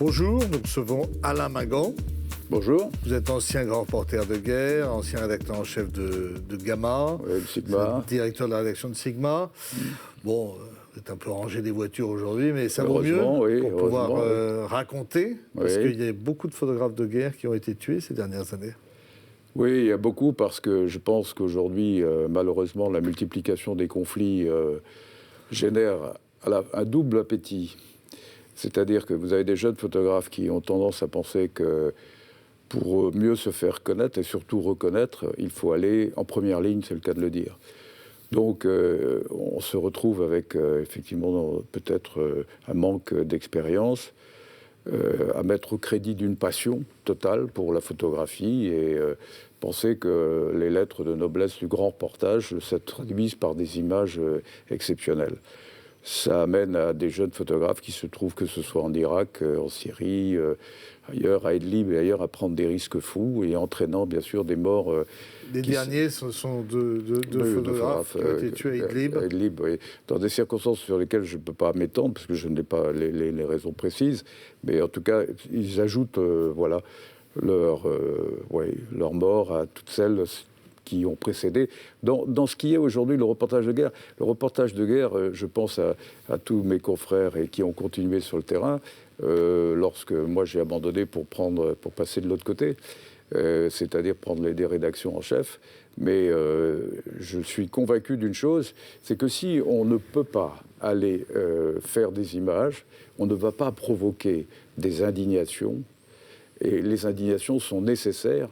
Bonjour, nous recevons Alain Mingan. Bonjour. Vous êtes ancien grand reporter de guerre, ancien rédacteur en chef de Gamma, Sigma. Directeur de la rédaction de Sigma. Bon, vous êtes un peu rangé des voitures aujourd'hui, mais ça vaut mieux pour pouvoir raconter, parce qu'il y a beaucoup de photographes de guerre qui ont été tués ces dernières années. Oui, il y a beaucoup, parce que je pense qu'aujourd'hui, malheureusement, la multiplication des conflits génère un double appétit. C'est-à-dire que vous avez des jeunes photographes qui ont tendance à penser que pour mieux se faire connaître et surtout reconnaître, il faut aller en première ligne, c'est le cas de le dire. Donc on se retrouve avec effectivement peut-être un manque d'expérience, à mettre au crédit d'une passion totale pour la photographie et penser que les lettres de noblesse du grand reportage se traduisent par des images exceptionnelles. Ça amène à des jeunes photographes qui se trouvent, que ce soit en Irak, en Syrie, ailleurs, à Idlib et ailleurs, à prendre des risques fous et entraînant bien sûr des morts. Les derniers, ce sont deux photographes qui ont été tués à Idlib. À Idlib, oui. Dans des circonstances sur lesquelles je ne peux pas m'étendre, parce que je n'ai pas les raisons précises, mais en tout cas, ils ajoutent leur mort à toutes celles qui ont précédé. Dans ce qui est aujourd'hui le reportage de guerre. Le reportage de guerre, je pense à tous mes confrères et qui ont continué sur le terrain, lorsque moi j'ai abandonné pour passer de l'autre côté, c'est-à-dire prendre des rédactions en chef. Mais je suis convaincu d'une chose, c'est que si on ne peut pas aller faire des images, on ne va pas provoquer des indignations. Et les indignations sont nécessaires,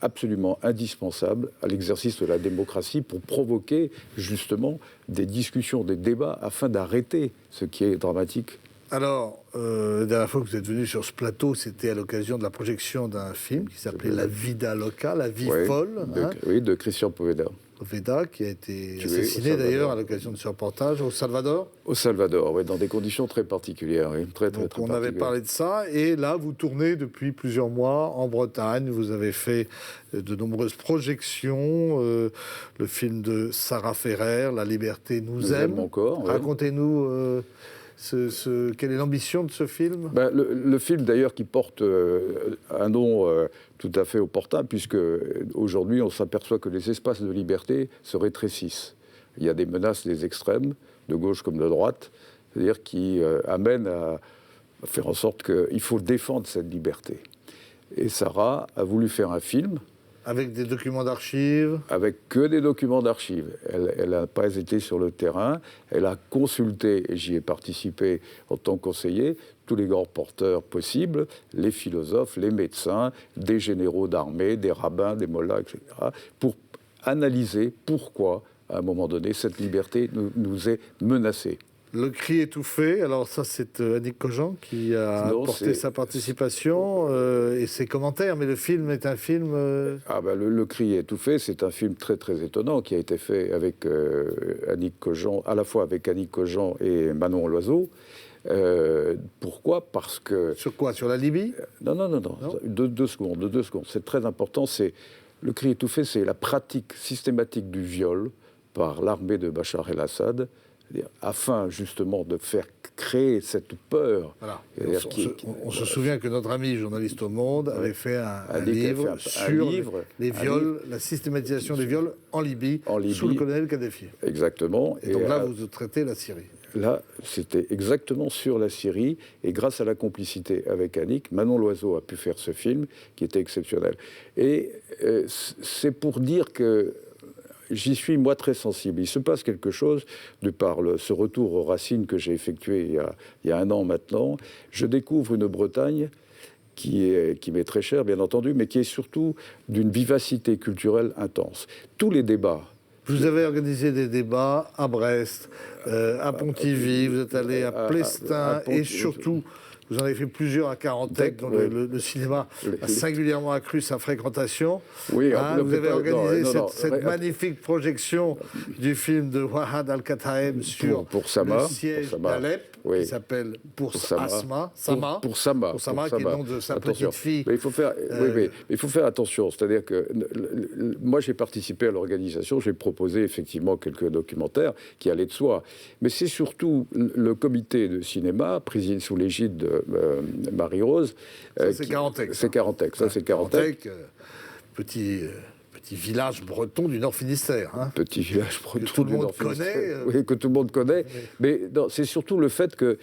absolument indispensable à l'exercice de la démocratie pour provoquer justement des discussions, des débats afin d'arrêter ce qui est dramatique. Alors, la dernière fois que vous êtes venu sur ce plateau, c'était à l'occasion de la projection d'un film qui s'appelait La Vida Loca, La Vie folle. De Christian Poveda. Poveda, qui a été assassiné d'ailleurs à l'occasion de ce reportage au Salvador. Au Salvador, oui, dans des conditions très particulières. Oui. Très on avait parlé de ça, et là, vous tournez depuis plusieurs mois en Bretagne. Vous avez fait de nombreuses projections. Le film de Sarah Ferrer, La liberté nous aime. Encore. Racontez-nous... quelle est l'ambition de ce film ? Le film, d'ailleurs, qui porte un nom tout à fait opportun, puisque aujourd'hui, on s'aperçoit que les espaces de liberté se rétrécissent. Il y a des menaces des extrêmes, de gauche comme de droite, c'est-à-dire qui amènent à faire en sorte qu'il faut défendre cette liberté. Et Sarah a voulu faire un film. Avec des documents d'archives ? Avec que des documents d'archives. Elle n'a pas été sur le terrain. Elle a consulté, et j'y ai participé en tant que conseiller, tous les grands porteurs possibles, les philosophes, les médecins, des généraux d'armée, des rabbins, des mollahs, etc., pour analyser pourquoi, à un moment donné, cette liberté nous est menacée. Le cri étouffé, alors ça c'est Annick Cogent qui a apporté sa participation et ses commentaires, mais le film est un film... Le cri étouffé, c'est un film très très étonnant qui a été fait avec Annick Cogent, à la fois avec Annick Cogent et Manon Loiseau. Pourquoi ? Parce que... Sur quoi ? Sur la Libye ? Non. Deux secondes. C'est très important. Le cri étouffé, c'est la pratique systématique du viol par l'armée de Bachar el-Assad, afin justement de faire créer cette peur. Voilà. On se souvient que notre ami journaliste au Monde avait fait un livre sur les viols, la systématisation des viols en Libye, sous le colonel Kadhafi. Exactement. Et donc là, vous traitez la Syrie. Là, c'était exactement sur la Syrie, et grâce à la complicité avec Annick, Manon Loiseau a pu faire ce film qui était exceptionnel. Et c'est pour dire que j'y suis, moi, très sensible. Il se passe quelque chose de par ce retour aux racines que j'ai effectué il y a 1 an maintenant. Je découvre une Bretagne qui m'est très chère, bien entendu, mais qui est surtout d'une vivacité culturelle intense. Tous les débats... Vous avez organisé des débats à Brest, à Pontivy, vous êtes allé à Plestin, et surtout... Vous en avez fait plusieurs à Carantec, dont le cinéma a singulièrement accru sa fréquentation. Oui, vous avez organisé cette magnifique projection du film de Wahad Al-Kataeb sur le siège d'Alep, qui s'appelle Pour Sama, qui est le nom de sa petite fille. Mais il faut faire attention, c'est-à-dire que moi j'ai participé à l'organisation, j'ai proposé effectivement quelques documentaires qui allaient de soi, mais c'est surtout le comité de cinéma, présidé sous l'égide Marie-Rose. Ça, c'est Carantec. C'est Carantec, ça c'est Carantec. Petit village breton du Nord Finistère. Hein. Petit village breton que tout le monde connaît. Oui, que tout le monde connaît. Mais c'est surtout le fait que,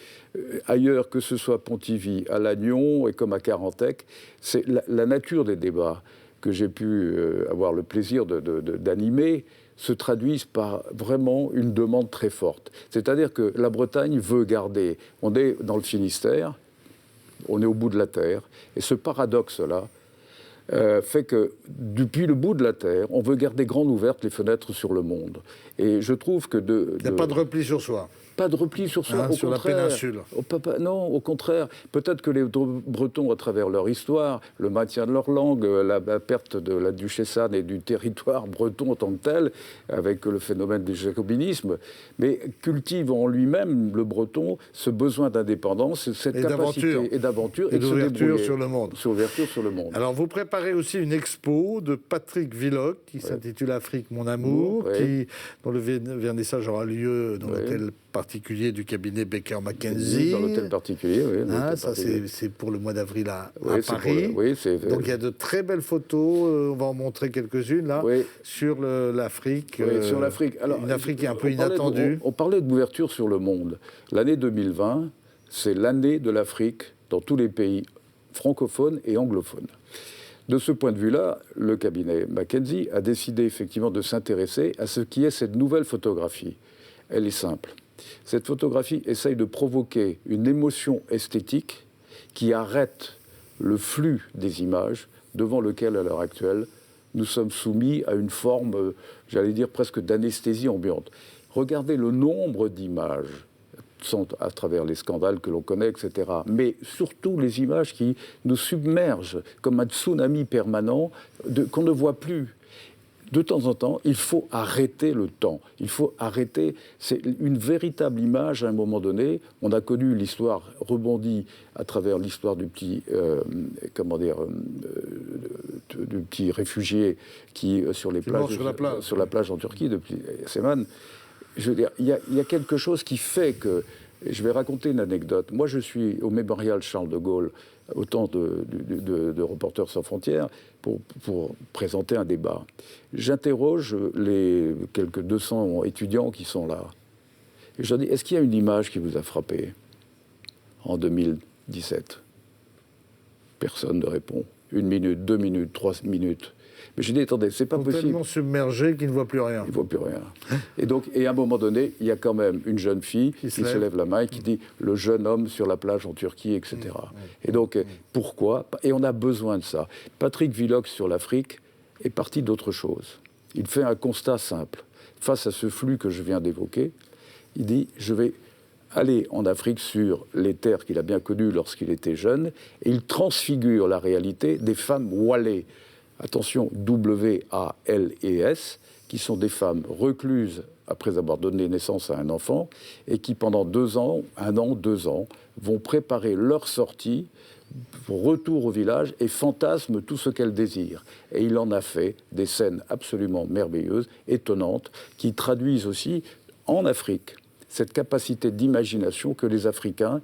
ailleurs, que ce soit à Pontivy, à Lannion et comme à Carantec, c'est la nature des débats que j'ai pu avoir le plaisir d'animer se traduisent par vraiment une demande très forte. C'est-à-dire que la Bretagne veut garder... On est dans le Finistère, on est au bout de la terre, et ce paradoxe-là fait que, depuis le bout de la Terre, on veut garder grandes ouvertes les fenêtres sur le monde. Et je trouve que Il n'y a pas de repli sur soi. Pas de repli sur soi, hein, au sur contraire. la péninsule. Non, au contraire. Peut-être que les Bretons, à travers leur histoire, le maintien de leur langue, la perte de la duchesse Anne et du territoire breton en tant que tel, avec le phénomène du jacobinisme, mais cultive en lui-même, le breton, ce besoin d'indépendance, cette capacité d'aventure et d'ouverture sur le monde. Ouverture sur le monde. Alors, vous préparez aussi une expo de Patrick Villocq qui s'intitule Afrique, mon amour, dont le vernissage aura lieu dans l'hôtel particulier du cabinet Baker McKenzie. Dans l'hôtel particulier, oui. Ça, c'est pour le mois d'avril à Paris. Donc, il y a de très belles photos. On va en montrer quelques-unes, là, sur l'Afrique. Sur l'Afrique. Alors, une Afrique un peu inattendue. On parlait d'ouverture sur le monde. L'année 2020, c'est l'année de l'Afrique dans tous les pays francophones et anglophones. De ce point de vue-là, le cabinet McKenzie a décidé effectivement de s'intéresser à ce qui est cette nouvelle photographie. Elle est simple. Cette photographie essaye de provoquer une émotion esthétique qui arrête le flux des images devant lequel, à l'heure actuelle, nous sommes soumis à une forme, j'allais dire, presque d'anesthésie ambiante. Regardez le nombre d'images à travers les scandales que l'on connaît, etc. Mais surtout les images qui nous submergent comme un tsunami permanent qu'on ne voit plus. De temps en temps, il faut arrêter le temps. Il faut arrêter. C'est une véritable image à un moment donné. On a connu l'histoire rebondie à travers l'histoire du petit, du petit réfugié qui sur les plages, sur la plage en Turquie depuis Seman. Je veux dire, il y a quelque chose qui fait que. Je vais raconter une anecdote. Moi, je suis au mémorial Charles de Gaulle, au temps de Reporters sans frontières, pour présenter un débat. J'interroge les quelques 200 étudiants qui sont là. Et je leur dis, est-ce qu'il y a une image qui vous a frappé en 2017 ? Personne ne répond. 1 minute, 2 minutes, 3 minutes. Mais je dis, attendez, c'est pas possible. Tellement submergé qu'il ne voit plus rien. Il ne voit plus rien. Et donc, à un moment donné, il y a quand même une jeune fille qui se lève la main et qui dit « le jeune homme sur la plage en Turquie », etc. Et donc, pourquoi ? Et on a besoin de ça. Patrick Villocq sur l'Afrique est parti d'autre chose. Il fait un constat simple. Face à ce flux que je viens d'évoquer, il dit « je vais aller en Afrique sur les terres qu'il a bien connues lorsqu'il était jeune » et il transfigure la réalité des femmes Walais. Attention, W-A-L-E-S, qui sont des femmes recluses après avoir donné naissance à un enfant et qui, pendant 2 ans, 1 an, 2 ans, vont préparer leur sortie, retour au village et fantasment tout ce qu'elles désirent. Et il en a fait des scènes absolument merveilleuses, étonnantes, qui traduisent aussi, en Afrique, cette capacité d'imagination que les Africains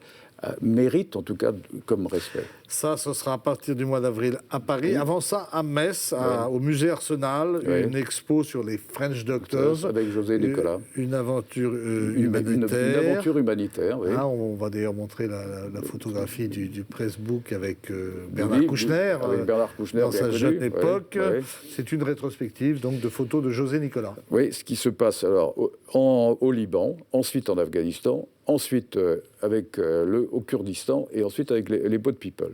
méritent, en tout cas, comme respect. Ça, ce sera à partir du mois d'avril à Paris. Oui. Avant ça, à Metz, au musée Arsenal, une expo sur les French Doctors. Avec José Nicolas. Une aventure humanitaire. Une aventure humanitaire, oui. Ah, on va d'ailleurs montrer la photographie du pressbook avec Bernard Kouchner. Avec Bernard Kouchner, dans sa jeune époque. Oui. C'est une rétrospective donc, de photos de José Nicolas. Oui, ce qui se passe alors au Liban, ensuite en Afghanistan, ensuite au Kurdistan et ensuite avec les Boat People.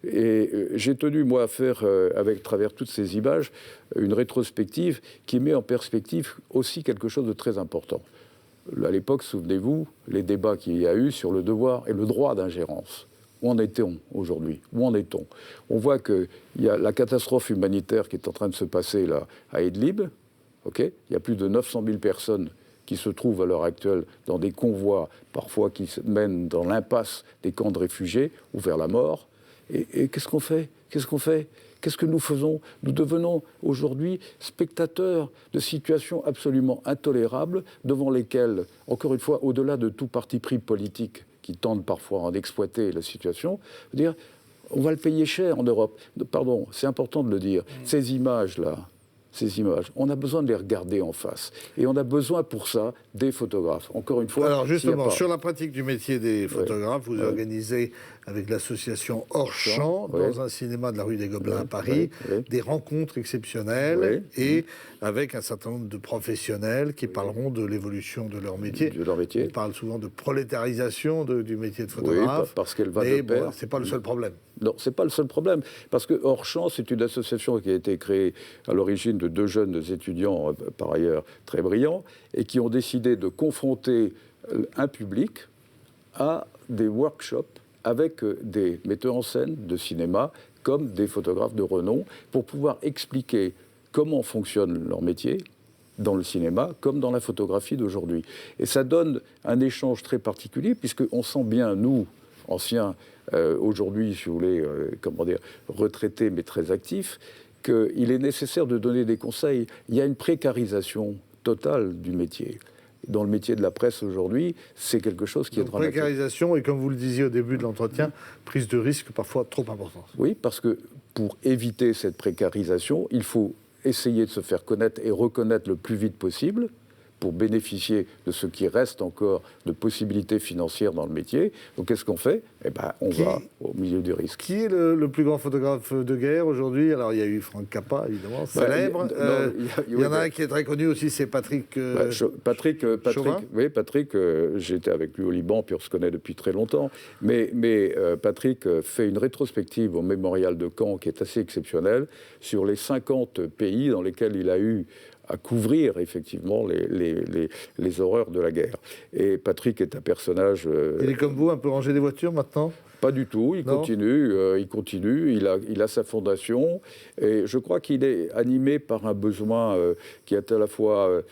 Et j'ai tenu, moi, à faire, travers toutes ces images, une rétrospective qui met en perspective aussi quelque chose de très important. À l'époque, souvenez-vous, les débats qu'il y a eu sur le devoir et le droit d'ingérence. Où en est-on aujourd'hui ? Où en est-on ? On voit qu'il y a la catastrophe humanitaire qui est en train de se passer là, à Idlib. Il y a plus de 900 000 personnes qui se trouvent à l'heure actuelle dans des convois, parfois qui se mènent dans l'impasse des camps de réfugiés ou vers la mort. Et qu'est-ce qu'on fait ? Qu'est-ce que nous faisons ? Nous devenons aujourd'hui spectateurs de situations absolument intolérables devant lesquelles, encore une fois, au-delà de tout parti pris politique qui tentent parfois à exploiter la situation, dire on va le payer cher en Europe. Pardon, c'est important de le dire. Ces images-là, on a besoin de les regarder en face. Et on a besoin pour ça des photographes. Encore une fois... Alors justement, sur la pratique du métier des photographes, vous organisez avec l'association Hors-Champ, dans un cinéma de la rue des Gobelins à Paris, des rencontres exceptionnelles et avec un certain nombre de professionnels qui parleront de l'évolution de leur métier. On parle souvent de prolétarisation du métier de photographe. Oui, parce qu'elle va de pair. C'est pas le seul problème. Non, c'est pas le seul problème, parce que Hors-Champ, c'est une association qui a été créée à l'origine de 2 jeunes étudiants, par ailleurs très brillants, et qui ont décidé de confronter un public à des workshops avec des metteurs en scène de cinéma comme des photographes de renom pour pouvoir expliquer comment fonctionne leur métier dans le cinéma comme dans la photographie d'aujourd'hui. Et ça donne un échange très particulier puisqu'on sent bien, nous, anciens, aujourd'hui, si vous voulez, retraités mais très actifs, qu'il est nécessaire de donner des conseils. Il y a une précarisation totale du métier. Dans le métier de la presse aujourd'hui, c'est quelque chose qui est dramatique. Précarisation et, comme vous le disiez au début de l'entretien, prise de risque parfois trop importante. Oui, parce que pour éviter cette précarisation, il faut essayer de se faire connaître et reconnaître le plus vite possible pour bénéficier de ce qui reste encore de possibilités financières dans le métier. Donc qu'est-ce qu'on fait ? Eh ben, on va au milieu du risque. Qui est le plus grand photographe de guerre aujourd'hui ? Alors il y a eu Franck Cappa, évidemment, célèbre. Il y en a un qui est très connu aussi, c'est Patrick Chauvin. Oui, Patrick, j'étais avec lui au Liban, puis on se connaît depuis très longtemps. Mais Patrick fait une rétrospective au mémorial de Caen qui est assez exceptionnelle sur les 50 pays dans lesquels il a eu à couvrir effectivement les horreurs de la guerre. Et Patrick est un personnage... Il est comme vous, un peu rangé des voitures maintenant ? Pas du tout, il continue, il a sa fondation, et je crois qu'il est animé par un besoin qui est à la fois...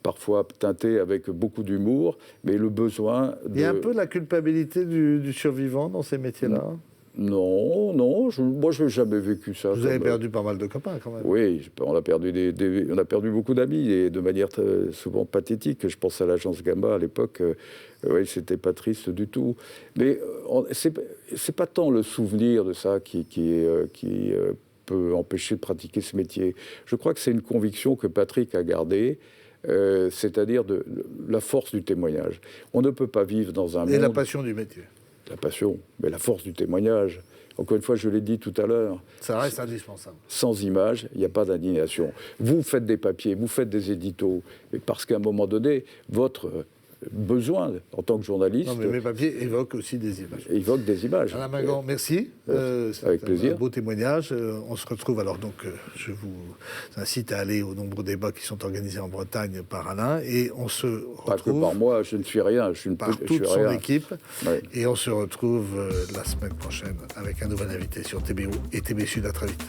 parfois teinté avec beaucoup d'humour, mais le besoin de... Il y a un peu de la culpabilité du survivant dans ces métiers-là ? Non, moi je n'ai jamais vécu ça. Vous avez perdu pas mal de copains quand même. Oui, on a perdu beaucoup d'amis et de manière souvent pathétique. Je pense à l'agence Gamma à l'époque. Oui, c'était pas triste du tout. Mais c'est pas tant le souvenir de ça qui peut empêcher de pratiquer ce métier. Je crois que c'est une conviction que Patrick a gardée. C'est-à-dire de la force du témoignage. On ne peut pas vivre dans un monde... Et la passion du métier. La passion, mais la force du témoignage. Encore une fois, je l'ai dit tout à l'heure. Ça reste indispensable. Sans image, il n'y a pas d'indignation. Vous faites des papiers, vous faites des éditos, mais parce qu'à un moment donné, votre besoin en tant que journaliste... Non, mais mes papiers évoquent aussi des images. Évoquent des images. Alain Mingan, merci. Avec plaisir. Un beau témoignage. On se retrouve alors, donc, je vous incite à aller aux nombreux débats qui sont organisés en Bretagne par Alain. Et on se retrouve... Pas que par moi, je ne suis rien. Par toute son équipe. Oui. Et on se retrouve la semaine prochaine avec un nouvel invité sur TBO et TB Sud. À très vite.